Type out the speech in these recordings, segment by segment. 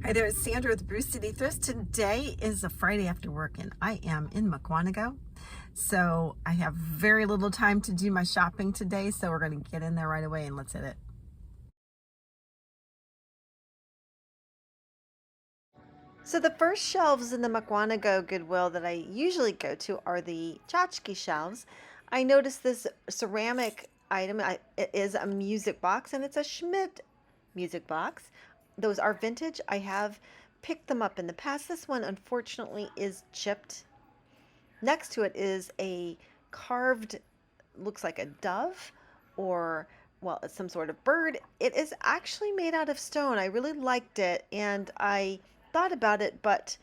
Hi there, it's Sandra with Bruce City Thrift. Today is a Friday after work and I am in Mukwonago. So I have very little time to do my shopping today, so we're going to get in there right away and let's hit it. So the first shelves in the Mukwonago Goodwill that I usually go to are the tchotchke shelves. I noticed this ceramic item. It is a music box and it's a Schmidt music box. Those are vintage. I have picked them up in the past. This one unfortunately is chipped. Next to it is a carved, looks like a dove or, well, it's some sort of bird. It is actually made out of stone. I really liked it and I thought about it, but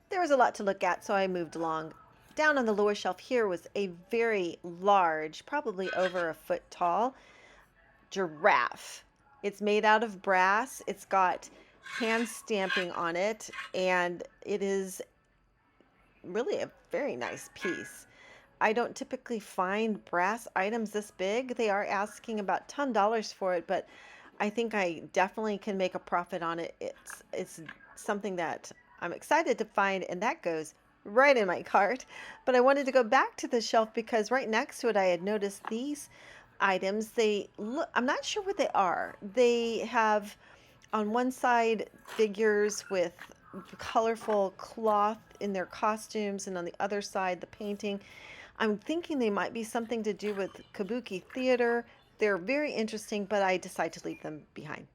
there was a lot to look at, so I moved along. Down on the lower shelf here was a very large, probably over a foot tall, giraffe. It's made out of brass. It's got hand stamping on it, and it is really a very nice piece. I don't typically find brass items this big. They are asking about $10 for it, but I think I definitely can make a profit on it. It's something that I'm excited to find, and that goes right in my cart. But I wanted to go back to the shelf because right next to it I had noticed these items. They look, I'm not sure what they are. They have on one side figures with colorful cloth in their costumes, and on the other side the painting. I'm thinking they might be something to do with kabuki theater. They're very interesting, but I decide to leave them behind.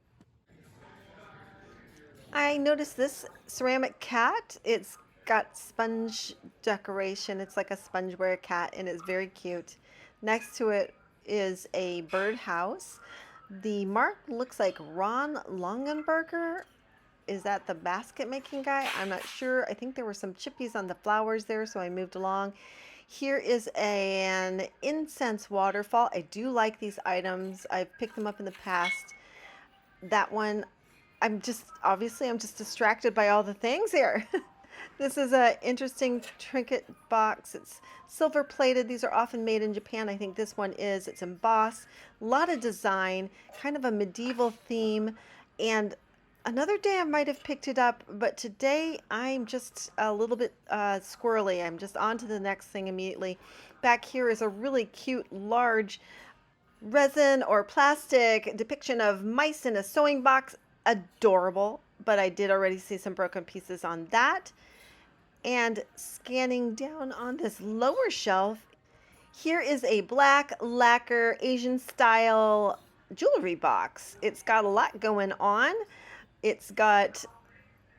I noticed this ceramic cat. It's got sponge decoration. It's like a spongeware cat and it's very cute. Next to it is a birdhouse. The mark looks like Ron Longenberger. Is that the basket making guy? I'm not sure. I think there were some chippies on the flowers there, so I moved along. Here is an incense waterfall. I do like these items. I've picked them up in the past. That one, obviously I'm just distracted by all the things here. This is a interesting trinket box. It's silver plated. These are often made in Japan. I think this one is. It's embossed. A lot of design, kind of a medieval theme. And another day I might have picked it up, but today I'm just a little bit squirrely. I'm just on to the next thing immediately. Back here is a really cute, large resin or plastic depiction of mice in a sewing box. Adorable, but I did already see some broken pieces on that. And scanning down on this lower shelf, here is a black lacquer Asian style jewelry box. It's got a lot going on. It's got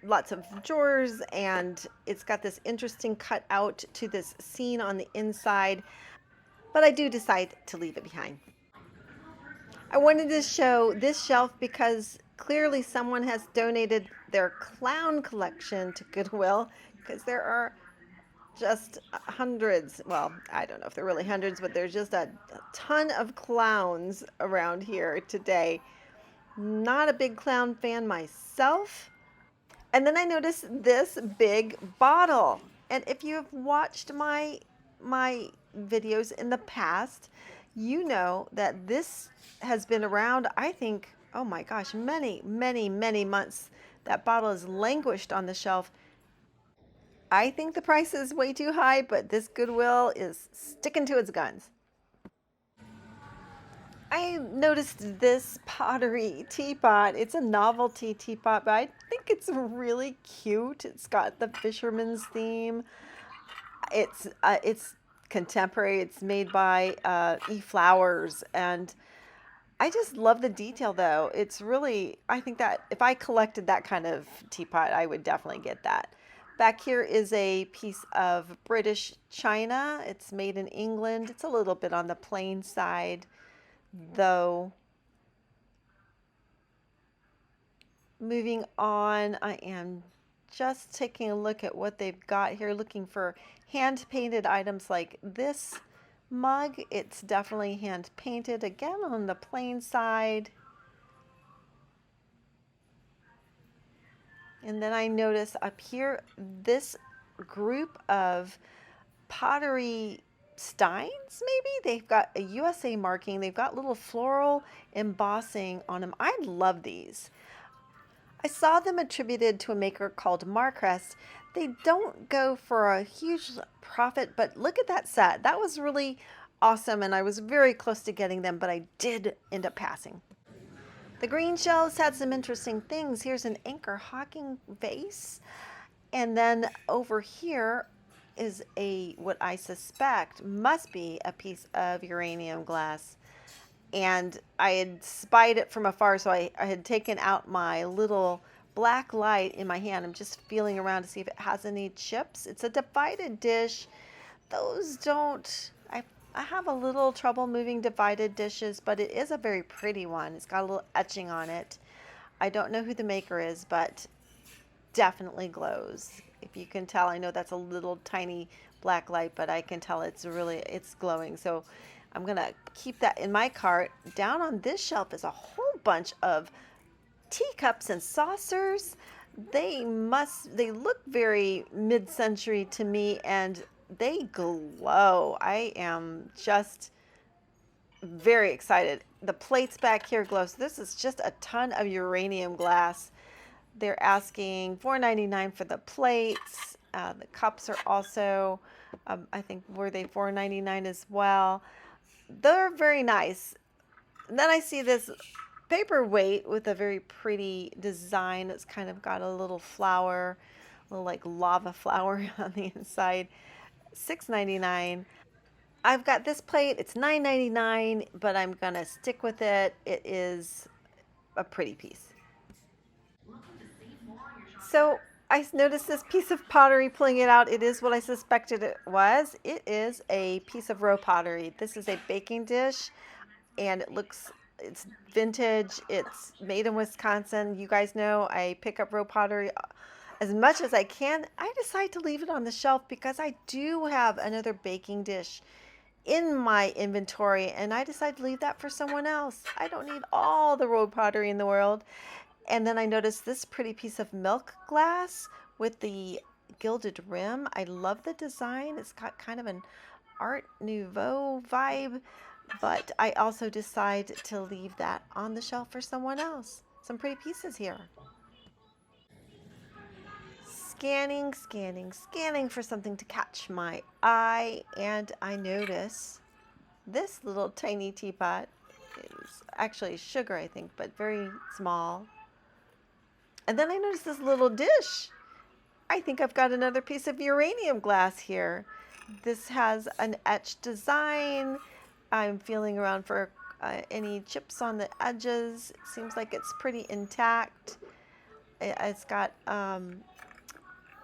lots of drawers and it's got this interesting cutout to this scene on the inside, but I do decide to leave it behind. I wanted to show this shelf because clearly someone has donated their clown collection to Goodwill because there are just hundreds. Well, I don't know if they're really hundreds, but there's just a ton of clowns around here today. Not a big clown fan myself. And then I noticed this big bottle. And if you have watched my videos in the past, you know that this has been around, I think, oh my gosh, many, many, many months. That bottle has languished on the shelf. I think the price is way too high, but this Goodwill is sticking to its guns. I noticed this pottery teapot. It's a novelty teapot, but I think it's really cute. It's got the fisherman's theme. It's contemporary. It's made by eFlowers, and I just love the detail though. It's really, I think that if I collected that kind of teapot, I would definitely get that. Back here is a piece of British china. It's made in England. It's a little bit on the plain side, though. Moving on, I am just taking a look at what they've got here, looking for hand painted items like this mug. It's definitely hand painted, again on the plain side. And then I notice up here this group of pottery steins, maybe. They've got a USA marking. They've got little floral embossing on them. I love these. I saw them attributed to a maker called Marcrest. They don't go for a huge profit, but look at that set. That was really awesome, and I was very close to getting them, but I did end up passing. The green shelves had some interesting things. Here's an anchor hawking vase. And then over here is a what I suspect must be a piece of uranium glass. And I had spied it from afar, so I had taken out my little black light in my hand. I'm just feeling around to see if it has any chips. It's a divided dish. Those don't, I have a little trouble moving divided dishes, but it is a very pretty one. It's got a little etching on it. I don't know who the maker is, but definitely glows. If you can tell, I know that's a little tiny black light, but I can tell it's glowing. So I'm gonna keep that in my cart. Down on this shelf is a whole bunch of teacups and saucers. They look very mid-century to me, and they glow. I am just very excited. The plates back here glow. So this is just a ton of uranium glass. They're asking $4.99 for the plates. The cups are also, I think, were they $4.99 as well? They're very nice. And then I see this paperweight with a very pretty design. It's kind of got a little flower, a little like lava flower on the inside. $6.99. I've got this plate. It's $9.99, but I'm gonna stick with it. It is a pretty piece. So I noticed this piece of pottery, pulling it out. It is what I suspected it was. It is a piece of row pottery. This is a baking dish, and it's vintage. It's made in Wisconsin. You guys know I pick up row pottery as much as I can. I decide to leave it on the shelf because I do have another baking dish in my inventory, and I decide to leave that for someone else. I don't need all the road pottery in the world. And then I noticed this pretty piece of milk glass with the gilded rim. I love the design. It's got kind of an Art Nouveau vibe, but I also decide to leave that on the shelf for someone else. Some pretty pieces here. Scanning, scanning, scanning for something to catch my eye, and I notice this little tiny teapot. It's actually sugar, I think, but very small. And then I noticed this little dish. I think I've got another piece of uranium glass here. This has an etched design. I'm feeling around for any chips on the edges. It seems like it's pretty intact. It's got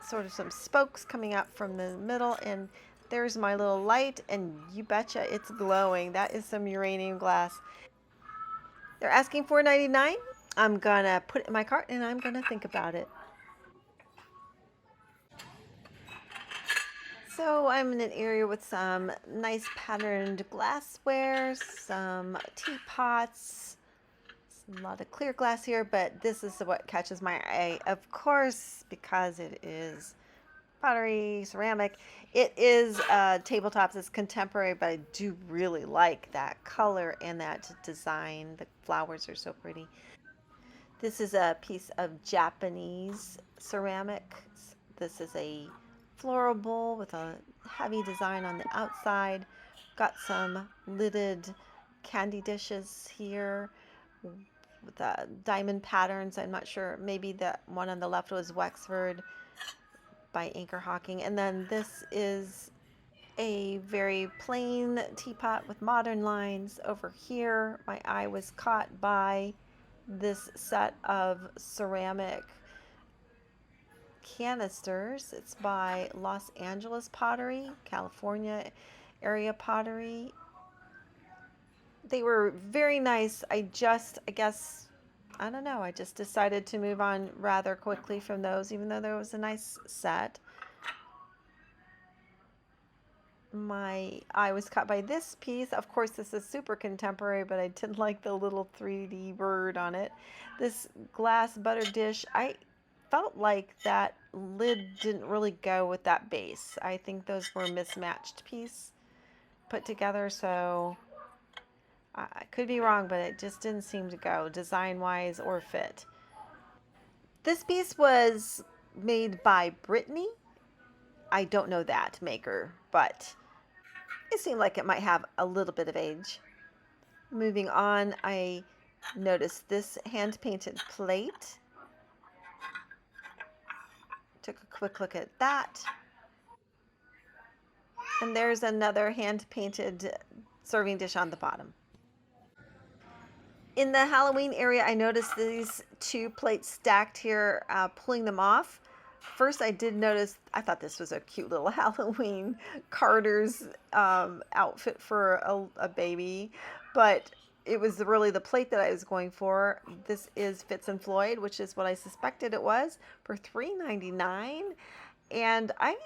sort of some spokes coming out from the middle, and there's my little light, and you betcha it's glowing. That is some uranium glass. They're asking $4.99. I'm gonna put it in my cart and I'm gonna think about it. So I'm in an area with some nice patterned glassware, some teapots, a lot of clear glass here, but this is what catches my eye, of course, because it is pottery, ceramic. It is tabletops, it's contemporary, but I do really like that color and that design. The flowers are so pretty. This is a piece of Japanese ceramic. This is a floral bowl with a heavy design on the outside. Got some lidded candy dishes here with diamond patterns. I'm not sure. Maybe the one on the left was Wexford by Anchor Hawking. And then this is a very plain teapot with modern lines. Over here, my eye was caught by this set of ceramic canisters. It's by Los Angeles Pottery, California area pottery. They were very nice. I guess, I don't know, I just decided to move on rather quickly from those, even though there was a nice set. My eye was caught by this piece. Of course, this is super contemporary, but I did like the little 3D bird on it. This glass butter dish, I felt like that lid didn't really go with that base. I think those were mismatched piece put together, so I could be wrong, but it just didn't seem to go design-wise or fit. This piece was made by Brittany. I don't know that maker, but it seemed like it might have a little bit of age. Moving on, I noticed this hand-painted plate. Took a quick look at that. And there's another hand-painted serving dish on the bottom. In the Halloween area, I noticed these two plates stacked here, pulling them off. First, I did notice, I thought this was a cute little Halloween Carter's outfit for a baby, but it was really the plate that I was going for. This is Fitz and Floyd, which is what I suspected it was, for $3.99. And I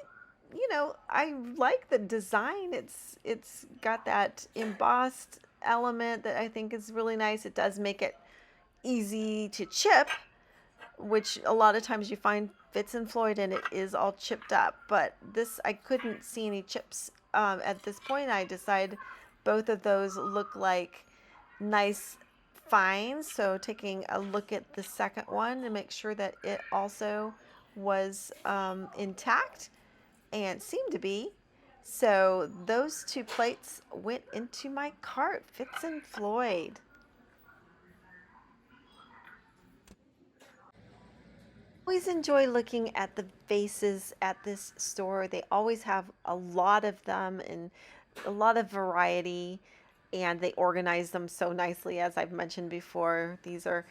like the design. It's got that embossed element that I think is really nice. It does make it easy to chip, which a lot of times you find Fitz and Floyd and it is all chipped up. But this, I couldn't see any chips at this point. I decided both of those look like nice finds. So taking a look at the second one to make sure that it also was intact, and seemed to be. So those two plates went into my cart, Fitz and Floyd. Always enjoy looking at the vases at this store. They always have a lot of them and a lot of variety, and they organize them so nicely. As I've mentioned before, these are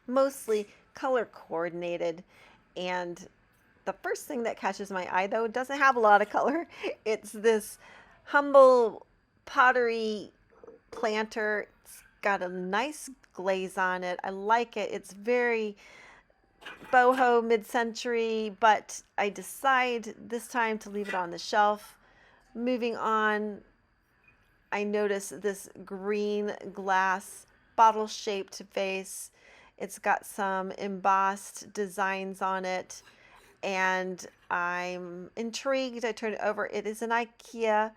mostly color coordinated, and the first thing that catches my eye, though, doesn't have a lot of color. It's this humble pottery planter. It's got a nice glaze on it. I like it. It's very boho mid-century, but I decide this time to leave it on the shelf. Moving on, I notice this green glass bottle-shaped vase. It's got some embossed designs on it, and I'm intrigued. I turn it over. It is an IKEA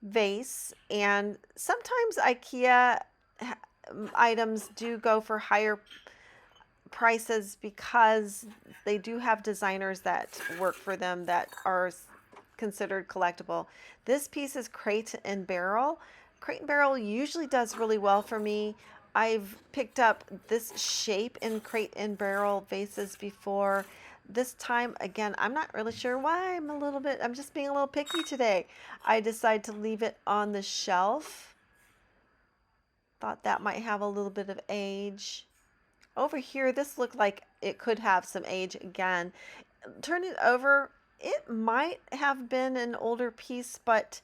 vase, and sometimes IKEA items do go for higher prices because they do have designers that work for them that are considered collectible. This piece is Crate and Barrel. Crate and Barrel usually does really well for me. I've picked up this shape in Crate and Barrel vases before. This time, again, I'm not really sure why. I'm just being a little picky today. I decided to leave it on the shelf. Thought that might have a little bit of age. Over here, this looked like it could have some age again. Turn it over. It might have been an older piece, but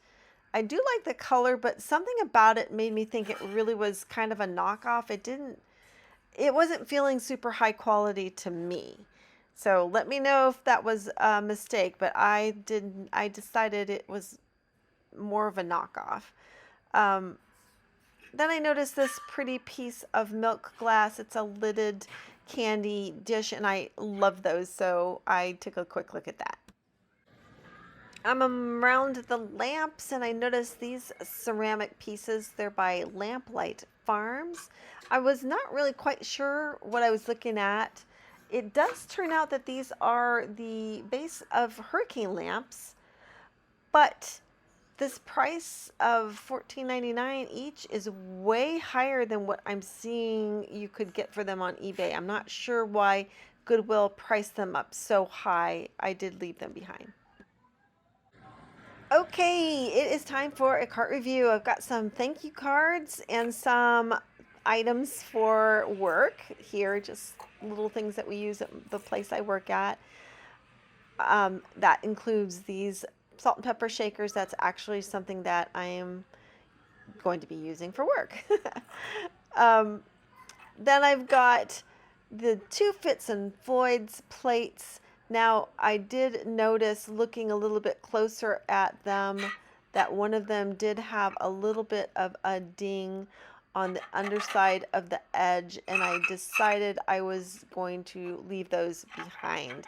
I do like the color, but something about it made me think it really was kind of a knockoff. It wasn't feeling super high quality to me. So let me know if that was a mistake, but I decided it was more of a knockoff. Then I noticed this pretty piece of milk glass. It's a lidded candy dish, and I love those, so I took a quick look at that. I'm around the lamps, and I noticed these ceramic pieces. They're by Lamplight Farms. I was not really quite sure what I was looking at. It does turn out that these are the base of hurricane lamps, but this price of $14.99 each is way higher than what I'm seeing you could get for them on eBay. I'm not sure why Goodwill priced them up so high. I did leave them behind. Okay, it is time for a cart review. I've got some thank you cards and some items for work here, just little things that we use at the place I work at. That includes these salt and pepper shakers. That's actually something that I am going to be using for work. Then I've got the two Fitz and Floyd's plates. Now, I did notice, looking a little bit closer at them, that one of them did have a little bit of a ding on the underside of the edge, and I decided I was going to leave those behind.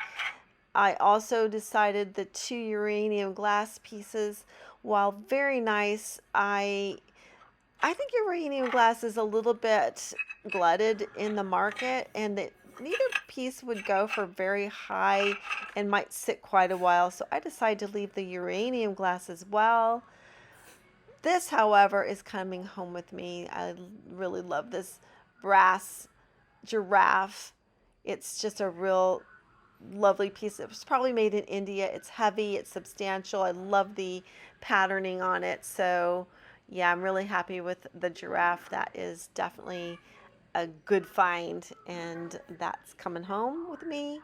I also decided the two uranium glass pieces, while very nice, I think uranium glass is a little bit glutted in the market, and neither piece would go for very high and might sit quite a while. So I decided to leave the uranium glass as well. This, however, is coming home with me. I really love this brass giraffe. It's just a real lovely piece. It was probably made in India. It's heavy, it's substantial. I love the patterning on it. So yeah, I'm really happy with the giraffe. That is definitely a good find, and that's coming home with me.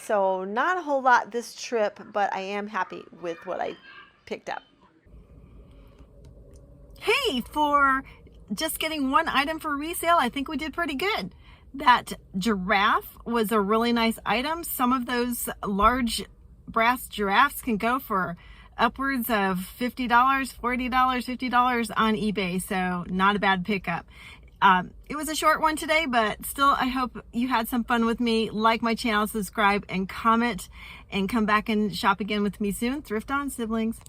So not a whole lot this trip, but I am happy with what I picked up. Hey, for just getting one item for resale, I think we did pretty good. That giraffe was a really nice item. Some of those large brass giraffes can go for upwards of $50, $40, $50 on eBay, so not a bad pickup. It was a short one today, but still, I hope you had some fun with me. Like my channel, subscribe, and comment, and come back and shop again with me soon. Thrift on, siblings.